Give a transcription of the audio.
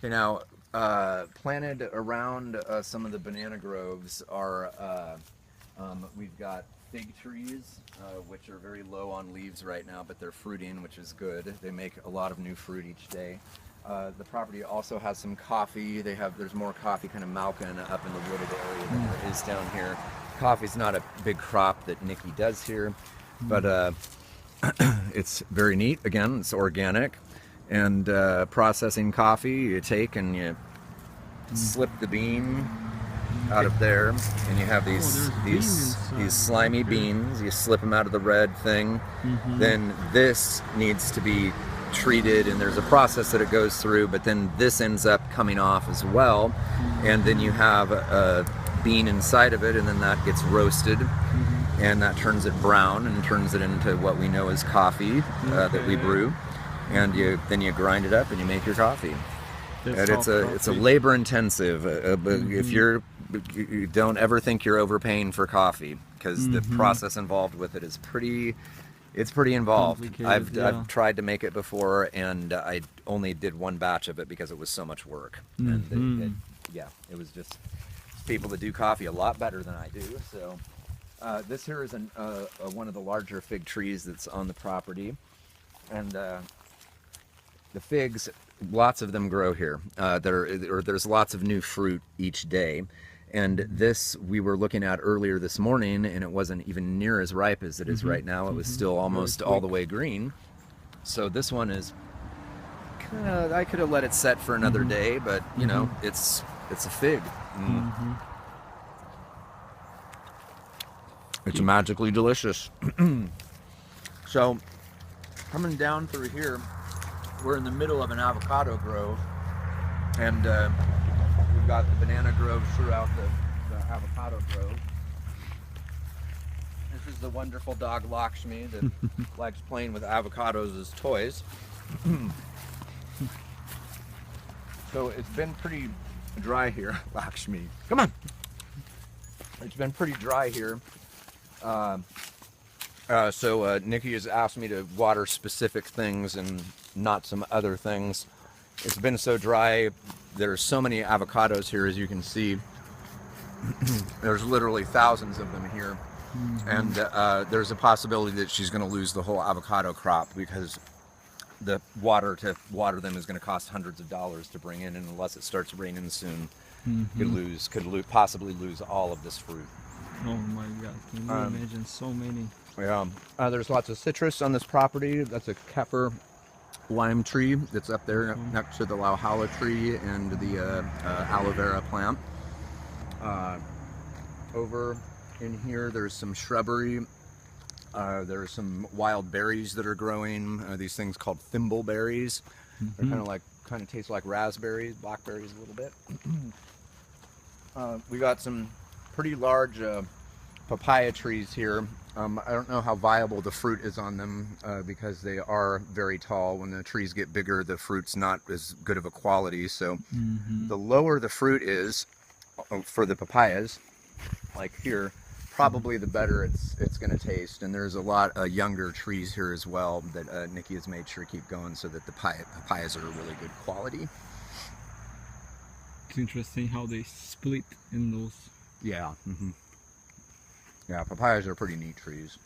Okay, now planted around some of the banana groves are we've got fig trees, which are very low on leaves right now, but they're fruiting, which is good. They make a lot of new fruit each day. The property also has some coffee. There's more coffee kind of malkin up in the wooded area than there is down here. Coffee's not a big crop that Nikki does here, but it's very neat. Again, it's organic. And processing coffee, you take and you slip the bean out of there, and you have these slimy beans. You slip them out of the red thing. Then this needs to be treated, and there's a process that it goes through. But then this ends up coming off as well, and then you have a bean inside of it, and then that gets roasted, and that turns it brown and turns it into what we know as coffee that we brew. And then you grind it up and you make your coffee. And it's a labor intensive. If you don't ever think you're overpaying for coffee, because the process involved with it is pretty involved. I've tried to make it before, and I only did one batch of it because it was so much work. And it was just people that do coffee a lot better than I do. So this here is one of the larger fig trees that's on the property, and the figs, lots of them grow here. There's lots of new fruit each day. And this we were looking at earlier this morning, and it wasn't even near as ripe as it is right now. It was still almost all the way green. So this one is I could have let it set for another day, but you know, it's a fig. It's magically delicious. So coming down through here, we're in the middle of an avocado grove, and we've got the banana groves throughout the avocado grove. This is the wonderful dog Lakshmi that likes playing with avocados as toys. So it's been pretty dry here. Lakshmi, come on. It's been pretty dry here. So Nikki has asked me to water specific things and not some other things. It's been so dry. There's so many avocados here, as you can see. There's literally thousands of them here. And there's a possibility that she's going to lose the whole avocado crop because the water to water them is going to cost hundreds of dollars to bring in, and unless it starts raining soon, could possibly lose all of this fruit. Oh my God, can you imagine so many? Yeah, there's lots of citrus on this property. That's a Kefir lime tree that's up there next to the Lauhala tree and the aloe vera plant. Over in here, there's some shrubbery. There's some wild berries that are growing. These things called thimbleberries. They're kind of taste like raspberries, blackberries a little bit. We got some pretty large papaya trees here. I don't know how viable the fruit is on them because they are very tall. When the trees get bigger, the fruit's not as good of a quality. So the lower the fruit is for the papayas, like here, probably the better it's going to taste. And there's a lot of younger trees here as well that Nikki has made sure to keep going so that the papayas are really good quality. It's interesting how they split in those. Yeah. Yeah, papayas are pretty neat trees.